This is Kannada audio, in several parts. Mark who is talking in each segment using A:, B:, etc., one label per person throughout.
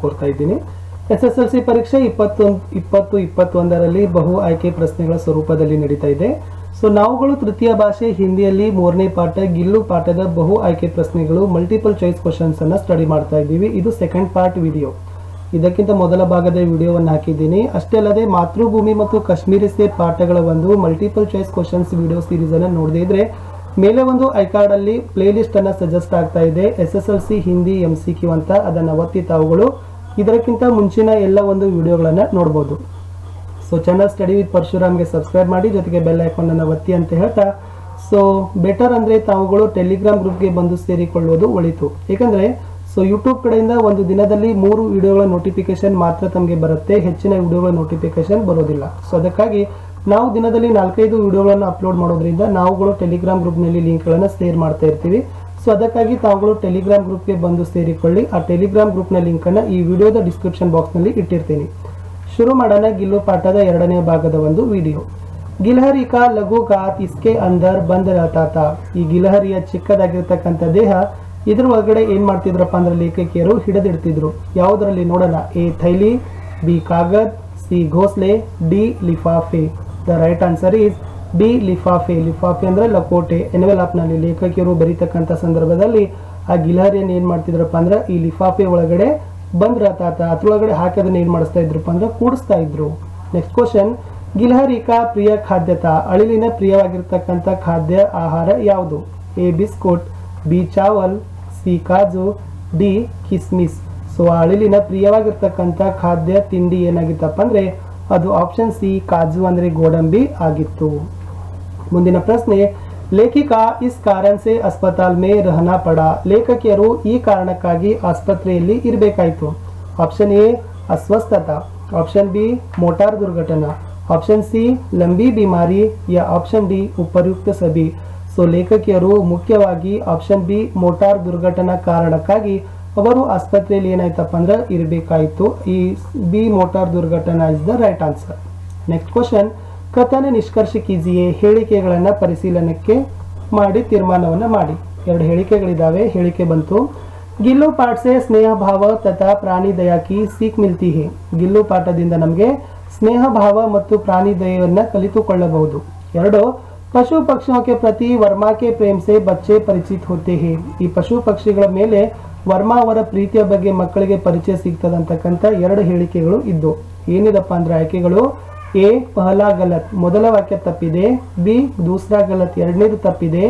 A: ಕೋರ್ತಾ ಇದ್ದೀನಿ. SSLC ಪರೀಕ್ಷೆ 2021ರಲ್ಲಿ ಬಹು ಆಯ್ಕೆ ಪ್ರಶ್ನೆಗಳ ಸ್ವರೂಪದಲ್ಲಿ ನಡೀತಾ ಇದೆ. ಸೊ ನಾವುಗಳು ತೃತೀಯ ಭಾಷೆ ಹಿಂದಿಯಲ್ಲಿ 3ನೇ ಪಾಠ ಗಿಲ್ಲು ಪಾಠದ ಬಹು ಆಯ್ಕೆ ಪ್ರಶ್ನೆಗಳು ಮಲ್ಟಿಪಲ್ ಚಾಯ್ಸ್ ಕ್ವಶನ್ಸ್ ಅನ್ನ ಸ್ಟಡಿ ಮಾಡ್ತಾ ಇದ್ದೀವಿ. ಇದು ಸೆಕೆಂಡ್ ಪಾರ್ಟ್ ವಿಡಿಯೋ. ಇದಕ್ಕಿಂತ ಮೊದಲ ಭಾಗದ ವಿಡಿಯೋವನ್ನು ಹಾಕಿದ್ದೀನಿ. ಅಷ್ಟೇ ಅಲ್ಲದೆ ಮಾತೃಭೂಮಿ ಮತ್ತು ಕಾಶ್ಮೀರಿ ಸ್ಟೇಟ್ ಪಾಠಗಳ ಒಂದು multiple choice questions video series ಅನ್ನು ನೋಡದೇ ಇದ್ರೆ ಮೇಲೆ ಒಂದು ಐಕಾರ್ಡ್ ಅಲ್ಲಿ ಪ್ಲೇ ಲಿಸ್ಟ್ ಅನ್ನ ಸಜೆಸ್ಟ್ ಆಗ್ತಾ ಇದೆ. SSLC ಹಿಂದಿ MCQ ಅಂತ, ಅದನ್ನ ಒತ್ತಿ ತಾವುಗಳು ಇದಕ್ಕಿಂತ ಮುಂಚಿನ ಎಲ್ಲ ಒಂದು ವಿಡಿಯೋಗಳನ್ನ ನೋಡಬಹುದು. ಸೊ ಚಾನಲ್ ಸ್ಟಡಿ ವಿತ್ ಪರಶುರಾಮ್ಗೆ ಸಬ್ಸ್ಕ್ರೈಬ್ ಮಾಡಿ, ಜೊತೆಗೆ ಬೆಲ್ ಐಕಾನ್ ಅನ್ನು ಒತ್ತಿ ಅಂತ ಹೇಳ್ತಾ, ಸೊ ಬೆಟರ್ ಅಂದ್ರೆ ತಾವುಗಳು ಟೆಲಿಗ್ರಾಮ್ ಗ್ರೂಪ್ಗೆ ಬಂದು ಸೇರಿಕೊಳ್ಳುವುದು ಒಳಿತು. ಏಕೆಂದ್ರೆ ಸೊ ಯೂಟ್ಯೂಬ್ ಕಡೆಯಿಂದ ಒಂದು ದಿನದಲ್ಲಿ 3 ವಿಡಿಯೋಗಳ ನೋಟಿಫಿಕೇಶನ್ ಮಾತ್ರ ತಮಗೆ ಬರುತ್ತೆ, ಹೆಚ್ಚಿನ ವಿಡಿಯೋಗಳ ನೋಟಿಫಿಕೇಶನ್ ಬರೋದಿಲ್ಲ. ಸೊ ಅದಕ್ಕಾಗಿ ನಾವು ದಿನದಲ್ಲಿ 4-5 ವಿಡಿಯೋಗಳನ್ನು ಅಪ್ಲೋಡ್ ಮಾಡೋದ್ರಿಂದ ನಾವುಗಳು ಟೆಲಿಗ್ರಾಮ್ ಗ್ರೂಪ್ನಲ್ಲಿ ಲಿಂಕ್ಗಳನ್ನು ಶೇರ್ ಮಾಡ್ತಾ ಇರ್ತೀವಿ. ಸೊ ಅದಕ್ಕಾಗಿ ತಾವುಗಳು ಟೆಲಿಗ್ರಾಮ್ ಗ್ರೂಪ್ಗೆ ಬಂದು ಸೇರಿಕೊಳ್ಳಿ. ಆ ಟೆಲಿಗ್ರಾಮ್ ಗ್ರೂಪ್ನ ಲಿಂಕನ್ನು ಈ ವಿಡಿಯೋದ ಡಿಸ್ಕ್ರಿಪ್ಷನ್ ಬಾಕ್ಸ್ನಲ್ಲಿ ಇಟ್ಟಿರ್ತೀನಿ. ಶುರು ಮಾಡೋಣ ಗಿಲ್ಲು ಪಾಠದ 2ನೇ ಭಾಗದ ಒಂದು ವಿಡಿಯೋ. ಗಿಲಹರಿ ಕಾ ಲಘು ಗಾತ್ ಇಸ್ಕೆ ಅಂದರ್ ಬಂದ್ ರಹತಾ ತಾ. ಈ ಗಿಲಹರಿಯ ಚಿಕ್ಕದಾಗಿರ್ತಕ್ಕಂಥ ದೇಹ, ಇದ್ರ ಒಳಗಡೆ ಏನ್ ಮಾಡ್ತಿದ್ರಪ್ಪ ಅಂದ್ರೆ ಲೇಖಕಿಯರು ಹಿಡಿದಿಡ್ತಿದ್ರು. ಯಾವುದರಲ್ಲಿ ನೋಡೋಣ. A ಥೈಲಿ, B ಕಾಗದ್, C ಘೋಸ್ಲೆ, D ಲಿಫಾಫೆ. The right answer is B ಲಿಫಾಫೆ. ಲಿಫಾಫೆ ಅಂದ್ರೆ ಲಕೋಟೆ. ಎನ್ವೆಲಾಪ್ ನಲ್ಲಿ ಲೇಖಕಿಯರು ಬರೀತಕ್ಕಂಥ ಸಂದರ್ಭದಲ್ಲಿ ಆ ಗಿಲಹರಿಯನ್ನು ಏನ್ ಮಾಡ್ತಿದ್ರಪ್ಪ ಅಂದ್ರೆ ಈ ಲಿಫಾಫೆ ಒಳಗಡೆ ಬಂದ್ ರಹತಾತ, ಅದ್ರೊಳಗಡೆ ಹಾಕಿ ಅದನ್ನ ಏನ್ ಮಾಡಿಸ್ತಾ ಇದ್ರಪ್ಪ ಅಂದ್ರೆ ಕೂಡಿಸ್ತಾ ಇದ್ರು. Next question. ಗಿಲಹರಿ ಕಾ ಪ್ರಿಯ ಖಾದ್ಯತ. ಅಳಿಲಿನ ಪ್ರಿಯವಾಗಿರ್ತಕ್ಕಂಥ ಖಾದ್ಯ ಆಹಾರ ಯಾವುದು? A biscuit, B chawal, C kaju, D ಕಿಸ್ಮಿಸ್. So ಅಳಿಲಿನ ಪ್ರಿಯವಾಗಿರ್ತಕ್ಕಂಥ ಖಾದ್ಯ ತಿಂಡಿ ಏನಾಗಿತ್ತಪ್ಪ ಅಂದ್ರೆ ಅದು ಆಪ್ಷನ್ C ಕಾಜು ಅಂದ್ರೆ ಗೋಡಂಬಿ ಆಗಿತ್ತು. ಮುಂದಿನ ಪ್ರಶ್ನೆ. ಲೇಖಿಕಾ ಇಸ್ ಕಾರಣ ಸೆ ಅಸ್ಪತಾಲ್ ಮೇ ರಹನಾ ಪಡಾ. ಲೇಖಕಿಯರು ಈ ಕಾರಣಕ್ಕಾಗಿ ಆಸ್ಪತ್ರೆಯಲ್ಲಿ ಇರಬೇಕಾಯಿತು. ಆಪ್ಷನ್ A ಅಸ್ವಸ್ಥತಾ, ಆಪ್ಷನ್ B ಮೋಟಾರ್ ದುರ್ಘಟನಾ, ಆಪ್ಷನ್ C ಲಂಬಿ ಬಿಮಾರಿ, ಯಾ ಆಪ್ಷನ್ D ಉಪಯುಕ್ತ ಸಭಿ. ಸೊ ಲೇಖಕಿಯರು ಮುಖ್ಯವಾಗಿ ಆಪ್ಷನ್ B ಮೋಟಾರ್ ದುರ್ಘಟನಾ ಕಾರಣಕ್ಕಾಗಿ ಅವರು ಆಸ್ಪತ್ರೆಯಲ್ಲಿ ಏನಾಯ್ತಪ್ಪ ಅಂದ್ರೆ ಇರಬೇಕಾಯಿತು. ಈ B ಮೋಟಾರ್ ದುರ್ಘಟನಾ is the right answer. Next question. ಕಥನ ನಿಷ್ಕರ್ಷ ಕೀಜಿಯೇ. ಹೇಳಿಕೆಗಳನ್ನ ಪರಿಶೀಲನೆಗೆ ಮಾಡಿ ತೀರ್ಮಾನವನ್ನ ಮಾಡಿ. 2 ಹೇಳಿಕೆಗಳಿದಾವೆ. ಹೇಳಿಕೆ ಬಂತು. ಗಿಲ್ಲು ಪಾಠ ಸೆ ಸ್ನೇಹ ಭಾವ ತಥಾ ಪ್ರಾಣಿ ದಯಾ ಕಿ ಸೀಖ್ ಮಿಲ್ತಿ ಹೇ. ಗಿಲ್ಲು ಪಾಠದಿಂದ ನಮಗೆ ಸ್ನೇಹ ಭಾವ ಮತ್ತು ಪ್ರಾಣಿ ದಯವನ್ನ ಕಲಿತುಕೊಳ್ಳಬಹುದು. 2 ಪಶು ಪಕ್ಷಿयों के प्रति वर्मा के प्रेम से बच्चे परिचित होते हैं. ಈ ಪಶು ಪಕ್ಷಿಗಳ ಮೇಲೆ ವರ್ಮಾ ಅವರ ಪ್ರೀತಿಯ ಬಗ್ಗೆ ಮಕ್ಕಳಿಗೆ ಪರಿಚಯ ಸಿಗ್ತದಂತಕ್ಕಂಥ 2 ಹೇಳಿಕೆಗಳು ಇದ್ದು. ಏನಿದಪ್ಪ ಅಂದ್ರೆ ಆಯ್ಕೆಗಳು. A ಪಹಲಾ ಗಲತ್, ಮೊದಲ ವಾಕ್ಯ ತಪ್ಪಿದೆ. B ದೂಸರಾ ಗಲತ್, ಎರಡನೇದು ತಪ್ಪಿದೆ.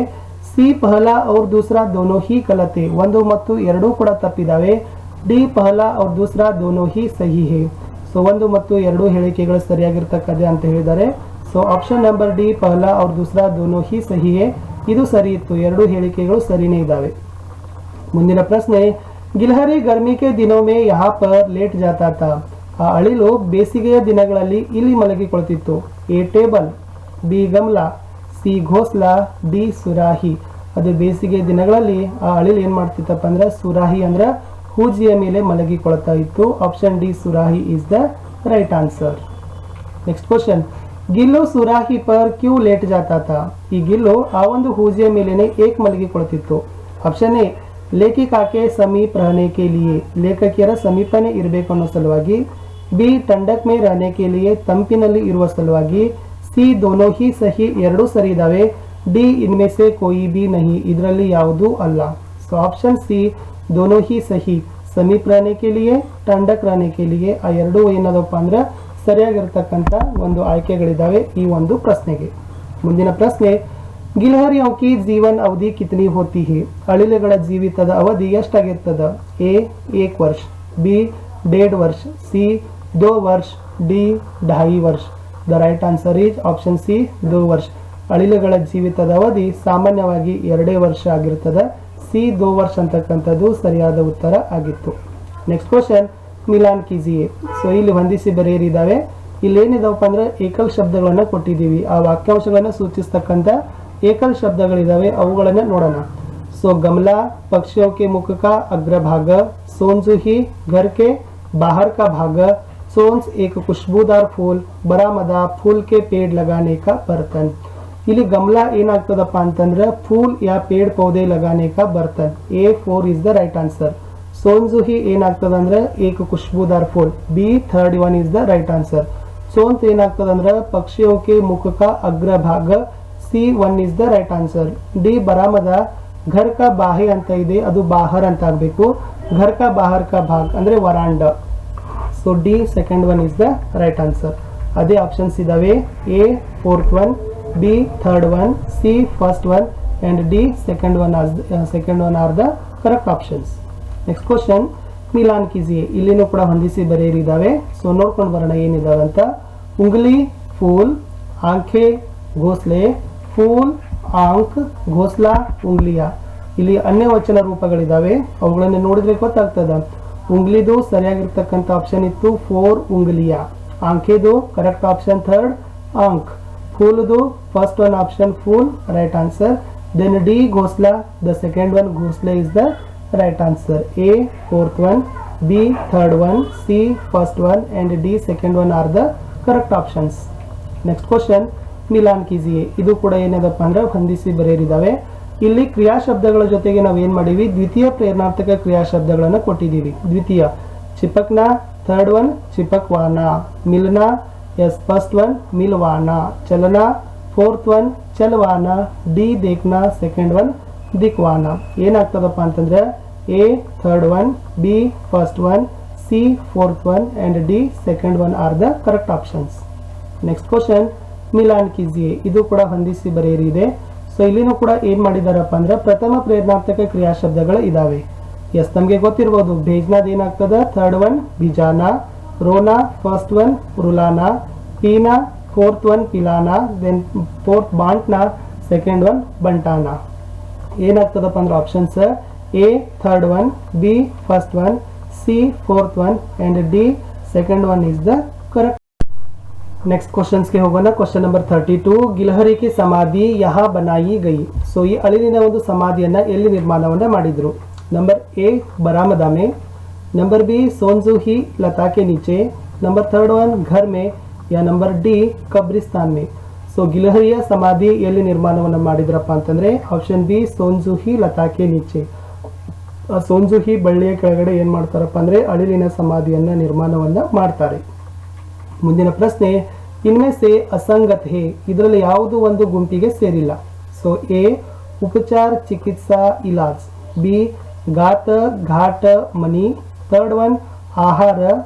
A: C ಪಹಲಾ और दूसरा दोनों ही गलत है, 1 ಮತ್ತು 2 ಕೂಡ ತಪ್ಪಿದಾವೆ. D ಪಹಲಾ और दूसरा दोनों ही सही है. ಸೊ 1 ಮತ್ತು 2 ಹೇಳಿಕೆಗಳು ಸರಿಯಾಗಿರ್ತಕ್ಕಂತೆ ಅಂತ ಹೇಳಿದ್ದಾರೆ. ಸೊ ಆಪ್ಷನ್ ನಂಬರ್ D ಪಹಲಾ और दूसरा दोनों ही सही है ಇದು ಸರಿ ಇತ್ತು. 2 ಹೇಳಿಕೆಗಳು ಸರಿನೇ ಇದ್ದಾವೆ. ಮುಂದಿನ ಪ್ರಶ್ನೆ. ಗಿಲಹರಿ ಗರ್ಮಿ ಕೆ ದಿನೋ ಮೇ ಯಹಾ ಪರ್ ಲೇಟ್ ಜಾತಾ ತಾ. ಆ ಅಳಿಲು ಬೇಸಿಗೆಯ ದಿನಗಳಲ್ಲಿ ಇಲ್ಲಿ ಮಲಗಿಕೊಳ್ತಿತ್ತು. A table, B ಗಮ್ಲಾ, C ಘೋಸ್ಲಾ, D ಸುರಾಹಿ. ಅದು ಬೇಸಿಗೆ ದಿನಗಳಲ್ಲಿ ಆ ಅಳಿಲು ಏನ್ ಮಾಡ್ತಿತ್ತಪ್ಪ ಅಂದ್ರೆ ಸುರಾಹಿ ಅಂದ್ರೆ ಹೂಜಿಯ ಮೇಲೆ ಮಲಗಿಕೊಳ್ತಾ ಇತ್ತು. ಆಪ್ಷನ್ D ಸುರಾಹಿ is the right answer. Next question. ಗಿಲ್ಲು ಸುರಾಹಿ ಪರ್ ಕ್ಯೂ ಲೇಟ್ ಜಾತಾ ತಾ. ಈ ಗಿಲ್ಲು ಆ ಒಂದು ಹೂಜಿಯ ಮೇಲೇನೆ ಏಕ್ ಮಲಗಿಕೊಳ್ತಿತ್ತು. ಆಪ್ಷನ್ A ಲೇಖಿಕಾಕೆ ಸಮೀಪ रहने के लिए, ಲೇಖಕಿಯರ ಸಮೀಪನೇ ಇರಬೇಕು ಅನ್ನೋ ಸಲುವಾಗಿ. B ಟಂಡಕ್ ಮೇ रहने के लिए, ತಂಪಿನಲ್ಲಿ ಇರುವ ಸಲುವಾಗಿ. C दोनों ही सही, 2 ಸರಿ ಇದಾವೆ. D इनमें से कोई भी नहीं, ಇದರಲ್ಲಿ ಯಾವುದೂ ಅಲ್ಲ. ಸೊ ಆಪ್ಷನ್ C दोनों ही सही, ಸಮೀಪ रहने के लिए, ಟಂಡಕ್ रहने के लिए ಆ 2 ಏನದಪ್ಪ ಅಂದ್ರೆ ಸರಿಯಾಗಿರ್ತಕ್ಕಂಥ ಒಂದು ಆಯ್ಕೆಗಳಿದಾವೆ ಈ ಒಂದು ಪ್ರಶ್ನೆಗೆ. ಮುಂದಿನ ಪ್ರಶ್ನೆ. ಗಿಲಹರಿयों की जीवन अवधि कितनी होती है. ಅಳಿಲುಗಳ ಜೀವಿತದ ಅವಧಿ ಎಷ್ಟಾಗಿರ್ತದ? A 1 ವರ್ಷ, B 1.5 ವರ್ಷ, C 2 ವರ್ಷ, D 2.5 ವರ್ಷ. The right answer is option C 2 ವರ್ಷ. ಅಳಿಲುಗಳ ಜೀವಿತದ ಅವಧಿ ಸಾಮಾನ್ಯವಾಗಿ 2 ವರ್ಷ ಆಗಿರ್ತದೆ. C 2 ವರ್ಷ ಅಂತಕ್ಕಂಥದ್ದು ಸರಿಯಾದ ಉತ್ತರ ಆಗಿತ್ತು. Next question. ಮಿಲಾನ್ ಕೀಜಿಯೇ. ಸೊ ಇಲ್ಲಿ ಹೊಂದಿಸಿ ಬರೆಯರಿದ್ದಾವೆ. ಇಲ್ಲಿ ಏನಿದಾವಪ್ಪ ಅಂದ್ರೆ ಏಕಲ್ ಶಬ್ದಗಳನ್ನ ಕೊಟ್ಟಿದ್ದೀವಿ. ಆ ವಾಕ್ಯಾಂಶಗಳನ್ನ ಸೂಚಿಸ್ತಕ್ಕಂಥ ಏಕಲ್ ಶಬ್ದಗಳಿದಾವೆ, ಅವುಗಳನ್ನ ನೋಡೋಣ. ಸೊ ಗಮಲಾ ಪಕ್ಷಿयों के मुख का अग्रभाग, सोनजूही घर के बाहर का भाग, सोन्स एक खुशबूदार फूल, बरामदा फूल के पेड़ लगाने का बर्तन. ಇಲ್ಲಿ ಗಮಲಾ ಏನಾಗ್ತದಪ್ಪ ಅಂತಂದ್ರೆ ಫೂಲ್ ಯಾ ಪೇಡ್ ಪೌಧೆ ಲಗಾನೆ ಕಾ ಬರ್ತನ್. A 4 is the right answer. So ಸೋನ್ಜುಹಿ ಏನಾಗ್ತದೆ ಅಂದ್ರೆ ಏಕ ಖುಷ್ಬೂದಾರ್ ಫೂಲ್, B third one is the right answer. चोंत ಏನಾಗ್ತದೆ ಅಂದ್ರೆ पक्षियों के मुख का अग्रभाग, C one is the right answer. D बरामद घर का बाहे ಅಂತ ಇದೆ, ಅದು ಬಾಹರ್ ಅಂತ ಆಗಬೇಕು. घर का बाहर का भाग ಅಂದ್ರೆ veranda. So D second one is the right answer. ಅದೇ ಆಪ್ಷನ್ಸ್ ಇದಾವೆ, A fourth one, B third one, C first one and D second one are the correct options. Next question, ಮಿಲಾನ್ कीजिए. ಇಲ್ಲಿನೂ ಕೂಡ ಹೊಂದಿಸಿ ಬರೆಯರಿದಾವೆ. ಸೊ ನೋಡ್ಕೊಂಡು ಬರೋಣ ಏನಿದಾವೆ ಅಂತ. ಉಂಗಲಿ फूल, आंखें घोंसले, फूल आंख घोंसला उंगलिया. ಇಲ್ಲಿ ಅನ್ಯವಚನ ರೂಪಗಳಿದಾವೆ, ಅವುಗಳನ್ನು ನೋಡಿದ್ರೆ ಗೊತ್ತಾಗ್ತದೆ. ಉಂಗ್ಲಿದು ಸರಿಯಾಗಿರ್ತಕ್ಕಂಥ ಆಪ್ಷನ್ ಇತ್ತು 4 ಉಂಗಲಿಯಾ. ಆಂಖೆದು ಕರೆಕ್ಟ್ ಆಪ್ಷನ್ ಥರ್ಡ್ ಆಂಕ್. ಫೂಲ್ದು ಫಸ್ಟ್ ಒನ್ ಆಪ್ಷನ್ ಫೂಲ್ ರೈಟ್ ಆನ್ಸರ್. ದೆನ್ ಡಿ ಘೋಸ್ಲಾ, ದ ಸೆಕೆಂಡ್ ಒನ್ ಘೋಸ್ಲೆ is the right answer. A fourth one, B third one, C first one and D second one are the correct options. Next question, Milan कीजिए. ಇದು ಕೂಡ ಏನಿದಪ್ಪ ಅಂದ್ರೆ ಹೊಂದಿಸಿ ಬರೆಯರಿದಾವೆ. ಇಲ್ಲಿ ಕ್ರಿಯಾ ಶಬ್ದಗಳ ಜೊತೆಗೆ ನಾವು ಏನು ಮಾಡಿವಿ, ದ್ವಿತೀಯ ಪ್ರೇರಣಾರ್ಥಕ ಕ್ರಿಯಾ ಶಬ್ದಗಳನ್ನು ಕೊಟ್ಟಿದ್ದೀವಿ. ದ್ವಿತೀಯ ಚಿಪಕ್ನ, ಥರ್ಡ್ ಒನ್ ಚಿಪಕ್ವಾನ, ಮಿಲ್ನ, ಎಸ್ ಫಸ್ಟ್ ಒನ್ ಮಿಲ್ವಾನ, ಚಲನ ಫೋರ್ತ್ ಒನ್ ಚಲವಾನ, ಡಿ ದೇಖ್ನ ಸೆಕೆಂಡ್ ಒನ್ ದಿಕ್ವಾನ. ಏನಾಗ್ತದಪ್ಪ ಅಂತಂದ್ರೆ A third one, B first one, C fourth one and D second one are the correct options. Next question, ಮಿಲಾನ್ कीजिए. ಇದು ಕೂಡ ಹೊಂದಿಸಿ ಬರೆಯಿರಿ ಇದೆ. ಸೊ ಇಲ್ಲಿನೂ ಕೂಡ ಏನ್ ಮಾಡಿದಾರಪ್ಪ ಅಂದ್ರೆ ಪ್ರಥಮ ಪ್ರೇರಣಾರ್ಥಕ ಕ್ರಿಯಾ ಶಬ್ದಗಳು ಇದಾವೆ. ಎಸ್ ನಮಗೆ ಗೊತ್ತಿರಬಹುದು, ಭೇಜ್ನಾದ್ ಏನಾಗ್ತದ ಥರ್ಡ್ ಒನ್ ಬಿಜಾನ, ರೋನಾ ಫಸ್ಟ್ ಒನ್ ರುಲಾನಾ, ಪೀನಾ ಫೋರ್ತ್ ಒನ್ ಪಿಲಾನಾ, ದೆನ್ ಫೋರ್ತ್ ಬಾಂಟ್ನಾ, ಸೆಕೆಂಡ್ ಒನ್ ಬಂಟಾನಾ. ಏನಾಗ್ತದಪ್ಪ ಅಂದ್ರೆ options A third one, B first one, C fourth one and D second one is the correct. Next ಕ್ವಶನ್ಸ್ಗೆ ಹೋಗೋಣ. ಕ್ವಶನ್ ನಂಬರ್ 32, ಗಿಲಹರಿ ಕಿ ಸಮಾಧಿ ಯಹಾ ಬನಾಯಿ ಗೈ. ಸೊ ಈ ಅಳಿಲಿನ ಒಂದು ಸಮಾಧಿಯನ್ನ ಎಲ್ಲಿ ನಿರ್ಮಾಣವನ್ನ ಮಾಡಿದ್ರು. ನಂಬರ್ ಎ ಬರಾಮದ ಮೇ, ನಂಬರ್ ಬಿ ಸೋನ್ಜುಹಿ ಲತಾ ಕೆ ನೀಚೆ, ನಂಬರ್ ಥರ್ಡ್ ಒನ್ ಘರ್ ಮೇ, ಯಾ ನಂಬರ್ ಡಿ ಕಬ್ರಿಸ್ತಾನ್ ಮೇ. ಸೊ ಗಿಲಹರಿಯ ಸಮಾಧಿ ಎಲ್ಲಿ ನಿರ್ಮಾಣವನ್ನು ಮಾಡಿದ್ರಪ್ಪ ಅಂತಂದ್ರೆ ಆಪ್ಷನ್ ಬಿ ಸೋನ್ಜುಹಿ ಲತಾಕೆ ನೀಚೆ. ಸೋನ್ಜುಹಿ ಬಳ್ಳಿಯ ಕೆಳಗಡೆ ಏನ್ ಮಾಡ್ತಾರಪ್ಪ ಅಂದ್ರೆ ಅಳಿಲಿನ ಸಮಾಧಿಯನ್ನ ನಿರ್ಮಾಣವನ್ನ ಮಾಡ್ತಾರೆ. ಮುಂದಿನ ಪ್ರಶ್ನೆ, ಇನ್ಮೆ ಸೆ ಅಸಂಗತ್ ಹೇ. ಇದರಲ್ಲಿ ಯಾವುದು ಒಂದು ಗುಂಪಿಗೆ ಸೇರಿಲ್ಲ. ಸೊ ಎ ಉಪಚಾರ ಚಿಕಿತ್ಸಾ ಇಲಾಜ್, ಬಿ ಗಾತ ಘಾಟ ಮನಿ, ಥರ್ಡ್ ಒನ್ ಆಹಾರ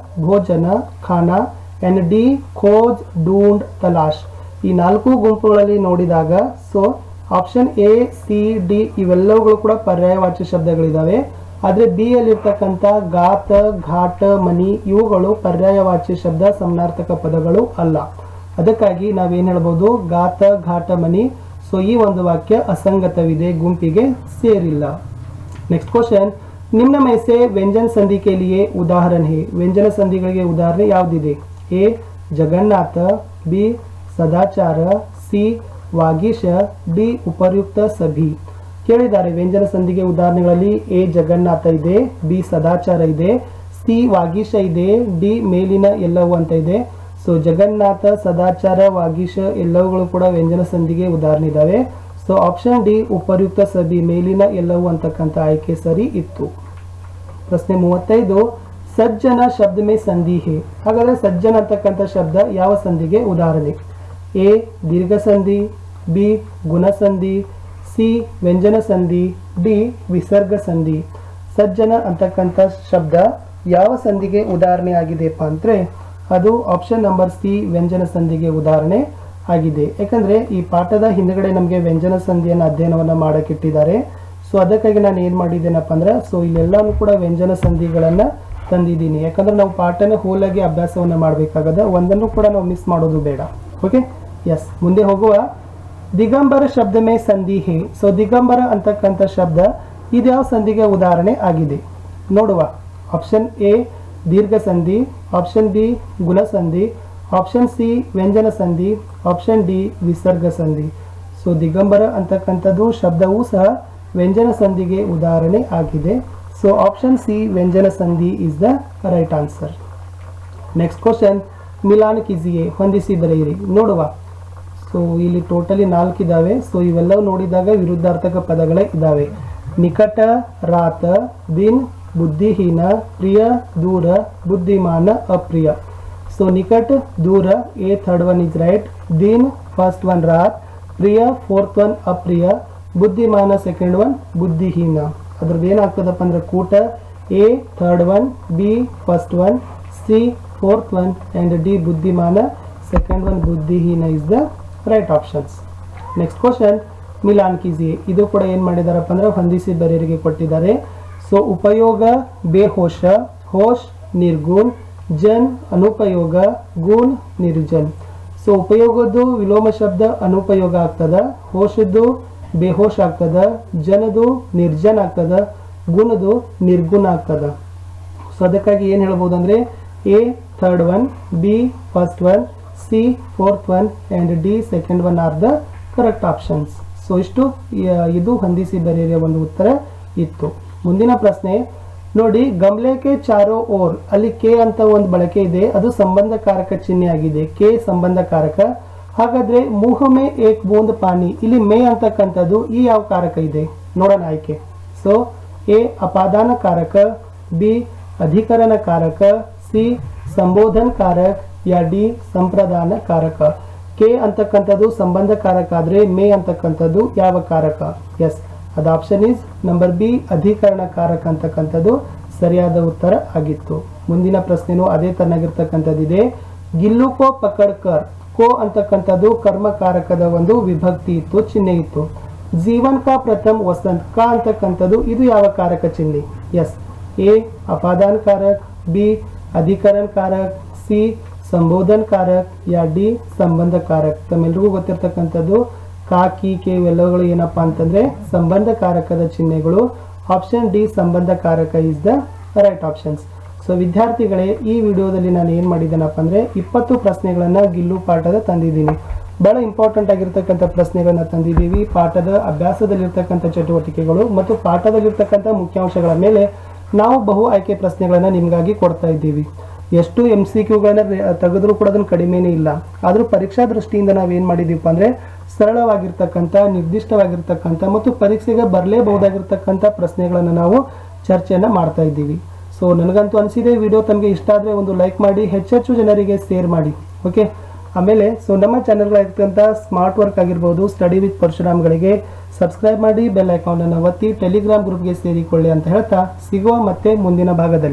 A: ಭೋಜನ ಖಾನಾ ಅಂಡ್ ಡಿ ಖೋಜ್ ಡೂಂಡ್ ತಲಾಶ್. ಈ ನಾಲ್ಕು ಗುಂಪುಗಳಲ್ಲಿ ನೋಡಿದಾಗ so option A C D ಇವೆಲ್ಲವುಗಳು ಕೂಡ ಪರ್ಯಾಯವಾಚಿ ಶಬ್ದಗಳಿದಾವೆ. ಆದ್ರೆ ಬಿ ಯಲ್ಲಿರ್ತಕ್ಕಂಥ ಗಾತ ಘಾಟ ಮನಿ ಇವುಗಳು ಪರ್ಯಾಯವಾಚಿ ಶಬ್ದ, ಸಮಾನಾರ್ಥಕ ಪದಗಳು ಅಲ್ಲ. ಅದಕ್ಕಾಗಿ ನಾವೇನ್ ಹೇಳ್ಬೋದು, ಗಾತ ಘಾಟ ಮನಿ. ಸೊ ಈ ಒಂದು ವಾಕ್ಯ ಅಸಂಗತವಿದೆ, ಗುಂಪಿಗೆ ಸೇರಿಲ್ಲ. ನೆಕ್ಸ್ಟ್ ಕ್ವಶನ್, ನಿಮ್ನ ಮೈಸೆ ವ್ಯಂಜನ ಸಂಧಿ ಕೆ ಲಿಯೆ ಉದಾಹರಣೆ ಹೇ. ವ್ಯಂಜನ ಸಂಧಿಗಳಿಗೆ ಉದಾಹರಣೆ ಯಾವುದಿದೆ. ಎ ಜಗನ್ನಾಥ, ಬಿ ಸದಾಚಾರ, ಸಿ ವಾಗೀಶ, ಡಿ ಉಪಯುಕ್ತ ಸಭಿ. ಕೇಳಿದ್ದಾರೆ ವ್ಯಂಜನ ಸಂಧಿಗೆ ಉದಾಹರಣೆಗಳಲ್ಲಿ ಎ ಜಗನ್ನಾಥ ಇದೆ, ಬಿ ಸದಾಚಾರ ಇದೆ, ಸಿ ವಾಗೀಶ ಇದೆ, ಡಿ ಮೇಲಿನ ಎಲ್ಲವೂ ಅಂತ ಇದೆ. ಸೊ ಜಗನ್ನಾಥ, ಸದಾಚಾರ, ವಾಗೀಶ ಎಲ್ಲವುಗಳು ಕೂಡ ವ್ಯಂಜನ ಸಂಧಿಗೆ ಉದಾಹರಣೆ ಇದಾವೆ. ಸೊ ಆಪ್ಷನ್ ಡಿ ಉಪಯುಕ್ತ ಸಭಿ ಮೇಲಿನ ಎಲ್ಲವೂ ಅಂತಕ್ಕಂಥ ಆಯ್ಕೆ ಸರಿ ಇತ್ತು. ಪ್ರಶ್ನೆ 35, ಸಜ್ಜನ ಶಬ್ದ ಮೇ ಸಂಧಿ ಹೇ. ಹಾಗಾದ್ರೆ ಸಜ್ಜನ ಅಂತಕ್ಕಂಥ ಶಬ್ದ ಯಾವ ಸಂಧಿಗೆ ಉದಾಹರಣೆ. ಎ ದೀರ್ಘ ಸಂಧಿ, ಬಿ ಗುಣ ಸಂಧಿ, ಸಿ ವ್ಯಂಜನ ಸಂಧಿ, ಡಿ ವಿಸರ್ಗ ಸಂಧಿ. ಸಜ್ಜನ ಅಂತಕ್ಕಂಥ ಶಬ್ದ ಯಾವ ಸಂಧಿಗೆ ಉದಾಹರಣೆ ಆಗಿದೆಪ್ಪ ಅಂದ್ರೆ ಅದು ಆಪ್ಷನ್ ನಂಬರ್ ಸಿ ವ್ಯಂಜನ ಸಂಧಿಗೆ ಉದಾಹರಣೆ ಆಗಿದೆ. ಯಾಕಂದ್ರೆ ಈ ಪಾಠದ ಹಿಂದ್ಗಡೆ ನಮಗೆ ವ್ಯಂಜನ ಸಂಧಿಯನ್ನು ಅಧ್ಯಯನವನ್ನ ಮಾಡಕ್ಕಿಟ್ಟಿದ್ದಾರೆ. ಸೊ ಅದಕ್ಕಾಗಿ ನಾನು ಏನ್ ಮಾಡಿದ್ದೇನಪ್ಪ ಅಂದ್ರೆ ಸೊ ಇಲ್ಲೆಲ್ಲಾನು ಕೂಡ ವ್ಯಂಜನ ಸಂಧಿಗಳನ್ನ ತಂದಿದ್ದೀನಿ. ಯಾಕಂದ್ರೆ ನಾವು ಪಾಠನ ಹೋಲಾಗಿ ಅಭ್ಯಾಸವನ್ನ ಮಾಡಬೇಕಾಗದ, ಒಂದನ್ನು ಕೂಡ ನಾವು ಮಿಸ್ ಮಾಡೋದು ಬೇಡ. ಓಕೆ ಎಸ್, ಮುಂದೆ ಹೋಗುವ. ದಿಗಂಬರ ಶಬ್ದ ಮೇ ಸಂಧಿ ಹೇ. ಸೊ ದಿಗಂಬರ ಅಂತಕ್ಕಂಥ ಶಬ್ದ ಇದ್ಯಾವ ಸಂಧಿಗೆ ಉದಾಹರಣೆ ಆಗಿದೆ ನೋಡುವ. ಆಪ್ಷನ್ ಎ ದೀರ್ಘ ಸಂಧಿ, ಆಪ್ಷನ್ ಬಿ ಗುಣ ಸಂಧಿ, ಆಪ್ಷನ್ ಸಿ ವ್ಯಂಜನ ಸಂಧಿ, ಆಪ್ಷನ್ ಡಿ ವಿಸರ್ಗ ಸಂಧಿ. ಸೊ ದಿಗಂಬರ ಅಂತಕ್ಕಂಥದ್ದು ಶಬ್ದವೂ ಸಹ ವ್ಯಂಜನ ಸಂಧಿಗೆ ಉದಾಹರಣೆ ಆಗಿದೆ. ಸೊ ಆಪ್ಷನ್ ಸಿ ವ್ಯಂಜನ ಸಂಧಿ is the right answer. Next question, ಮಿಲಾನ್ कीजिए. ಹೊಂದಿಸಿ ಬರೆಯಿರಿ ನೋಡುವ. ಸೊ ಇಲ್ಲಿ ಟೋಟಲಿ 4 ಇದಾವೆ. ಸೊ ಇವೆಲ್ಲವೂ ನೋಡಿದಾಗ ವಿರುದ್ಧಾರ್ಥಕ ಪದಗಳೇ ಇದಾವೆ. ನಿಕಟ, ರಾತ, ದಿನ್, बुद्धिहीन, प्रिय दूर, बुद्धिमान अप्रिय. So निकट दूर A third one is right. दिन first one रात, प्रिय fourth one अप्रिय, बुद्धिमान second one बुद्धिहीन. ಅದ್ರದ್ದು ಏನಾಗ್ತದಪ್ಪ ಅಂದ್ರೆ ಕೂಟ A third one, B first one, C fourth one and D बुद्धिमान second one बुद्धिहीन is the right options. Next question, Milan कीजिए. ಇದು ಕೂಡ ಏನು ಮಾಡಿದಾರಪ್ಪ ಅಂದ್ರೆ ಹೊಂದಿಸಿ ಬರೆಯರಿಗೆ ಕೊಟ್ಟಿದ್ದಾರೆ. ಸೊ ಉಪಯೋಗ ಬೇಹೋಶ, ಹೋಶ್ ನಿರ್ಗುಣ, ಜನ್ ಅನುಪಯೋಗ, ಗುಣ ನಿರ್ಜನ್. ಸೊ ಉಪಯೋಗದ್ದು ವಿಲೋಮ ಶಬ್ದ ಅನುಪಯೋಗ ಆಗ್ತದ, ಹೋಶದ್ದು ಬೇಹೋಶ್ ಆಗ್ತದ, ಜನದು ನಿರ್ಜನ್ ಆಗ್ತದ, ಗುಣದು ನಿರ್ಗುಣ ಆಗ್ತದ. ಸೊ ಅದಕ್ಕಾಗಿ ಏನು ಹೇಳ್ಬೋದು ಅಂದ್ರೆ A third one, B first one, C fourth one and D second one are the correct options. So ಇಷ್ಟು ಇದು ಹೊಂದಿಸಿ ಬರೆಯುವ ಒಂದು ಉತ್ತರ ಇತ್ತು. ಮುಂದಿನ ಪ್ರಶ್ನೆ ನೋಡಿ, ಗಮ್ಲೆಕೆ ಚಾರೋ ಓರ್, ಅಲ್ಲಿ ಕೆ ಅಂತ ಒಂದು ಬಳಕೆ ಇದೆ, ಅದು ಸಂಬಂಧಕಾರಕ ಚಿಹ್ನೆ ಆಗಿದೆ. ಕೆ ಸಂಬಂಧಕಾರಕ. ಹಾಗಾದ್ರೆ ಮುಹಮೆ ಏಕ್ ಬೂಂದ್ ಪಾನಿ, ಇಲ್ಲಿ ಮೇ ಅಂತಕ್ಕಂಥದ್ದು ಈ ಯಾವ ಕಾರಕ ಇದೆ ನೋಡೋಣ ಆಯ್ಕೆ. ಸೊ ಎ ಅಪಾದಾನ ಕಾರಕ, ಬಿ ಅಧಿಕರಣ ಕಾರಕ, ಸಿ ಸಂಬೋಧನ ಕಾರಕ, ಯಾ ಡಿ ಸಂಪ್ರದಾನ ಕಾರಕ. ಕೆ ಅಂತಕ್ಕಂಥದ್ದು ಸಂಬಂಧಕಾರಕ ಆದ್ರೆ ಮೇ ಅಂತಕ್ಕಂಥದ್ದು ಯಾವ ಕಾರಕ? ಎಸ್, ಅದು ಆಪ್ಷನ್ ಈಸ್ ನಂಬರ್ ಬಿ ಅಧಿಕರಣ ಕಾರಕ ಅಂತಕ್ಕಂಥದ್ದು ಸರಿಯಾದ ಉತ್ತರ ಆಗಿತ್ತು. ಮುಂದಿನ ಪ್ರಶ್ನೆನೂ ಅದೇ ತರನಾಗಿರ್ತಕ್ಕಂಥದ್ದಿದೆ. ಗಿಲ್ಲು ಕೋ ಪಕಡ್ ಕರ್, ಕೋ ಅಂತಕ್ಕಂಥದ್ದು ಕರ್ಮಕಾರಕದ ಒಂದು ವಿಭಕ್ತಿ ಇತ್ತು, ಚಿಹ್ನೆ ಇತ್ತು. ಜೀವನ್ ಕಾ ಪ್ರಥಮ್ ವಸಂತ್, ಕಾ ಅಂತಕ್ಕಂಥದ್ದು ಇದು ಯಾವ ಕಾರಕ ಚಿಹ್ನೆ? ಎಸ್, ಎ ಅಪಾದಾನ ಕಾರಕ್, ಬಿ ಅಧಿಕರಣ ಕಾರಕ್, ಸಿ ಸಂಬೋಧನ ಕಾರಕ್, ಯಾ ಡಿ ಸಂಬಂಧ ಕಾರಕ್. ತಮ್ಮೆಲ್ರಿಗೂ ಗೊತ್ತಿರ್ತಕ್ಕಂಥದ್ದು ಕಾ ಕಿ ಕೆ ಇವೆಲ್ಲಗಳು ಏನಪ್ಪಾ ಅಂತಂದ್ರೆ ಸಂಬಂಧಕಾರಕದ ಚಿಹ್ನೆಗಳು. ಆಪ್ಷನ್ ಡಿ ಸಂಬಂಧಕಾರಕ is the right options. So ವಿದ್ಯಾರ್ಥಿಗಳೇ, ಈ ವಿಡಿಯೋದಲ್ಲಿ ನಾನು ಏನು ಮಾಡಿದ್ದೇನಪ್ಪ ಅಂದ್ರೆ 20 ಪ್ರಶ್ನೆಗಳನ್ನ ಗಿಲ್ಲು ಪಾಠದ ತಂದಿದ್ದೀನಿ. ಬಹಳ ಇಂಪಾರ್ಟೆಂಟ್ ಆಗಿರ್ತಕ್ಕಂಥ ಪ್ರಶ್ನೆಗಳನ್ನ ತಂದಿದ್ದೀವಿ. ಪಾಠದ ಅಭ್ಯಾಸದಲ್ಲಿರ್ತಕ್ಕಂಥ ಚಟುವಟಿಕೆಗಳು ಮತ್ತು ಪಾಠದಲ್ಲಿರ್ತಕ್ಕಂಥ ಮುಖ್ಯಾಂಶಗಳ ಮೇಲೆ ನಾವು ಬಹು ಆಯ್ಕೆ ಪ್ರಶ್ನೆಗಳನ್ನ ನಿಮಗಾಗಿ ಕೊಡ್ತಾ ಇದ್ದೀವಿ. ಎಷ್ಟು MCQಗಳನ್ನ ತೆಗೆದ್ರೂ ಕೂಡ ಅದನ್ನು ಕಡಿಮೆನೇ ಇಲ್ಲ. ಆದರೂ ಪರೀಕ್ಷಾ ದೃಷ್ಟಿಯಿಂದ ನಾವೇನು ಮಾಡಿದ್ದೀವಿ ಅಂದ್ರೆ ಸರಳವಾಗಿರ್ತಕ್ಕಂಥ, ನಿರ್ದಿಷ್ಟವಾಗಿರ್ತಕ್ಕಂಥ ಮತ್ತು ಪರೀಕ್ಷೆಗೆ ಬರಲೇಬಹುದಾಗಿರ್ತಕ್ಕಂಥ ಪ್ರಶ್ನೆಗಳನ್ನು ನಾವು ಚರ್ಚೆಯನ್ನು ಮಾಡ್ತಾ ಇದ್ದೀವಿ. ಸೊ ನನಗಂತೂ ಅನಿಸಿದೆ ವಿಡಿಯೋ ತಮಗೆ ಇಷ್ಟ ಆದರೆ ಒಂದು ಲೈಕ್ ಮಾಡಿ, ಹೆಚ್ಚೆಚ್ಚು ಜನರಿಗೆ ಶೇರ್ ಮಾಡಿ. ಓಕೆ, ಆಮೇಲೆ ಸೊ ನಮ್ಮ ಚಾನಲ್ಗಳಾಗಿರ್ತಕ್ಕಂಥ ಸ್ಮಾರ್ಟ್ ವರ್ಕ್ ಆಗಿರ್ಬೋದು, ಸ್ಟಡಿ ವಿತ್ ಪರಶುರಾಮ್ಗಳಿಗೆ ಸಬ್ಸ್ಕ್ರೈಬ್ ಮಾಡಿ, ಬೆಲ್ ಐಕಾನ್ ಅನ್ನು ಒತ್ತಿ ಟೆಲಿಗ್ರಾಮ್ ಗ್ರೂಪ್ಗೆ ಸೇರಿಕೊಳ್ಳಿ ಅಂತ ಹೇಳ್ತಾ ಸಿಗುವ ಮತ್ತೆ ಮುಂದಿನ ಭಾಗದಲ್ಲಿ.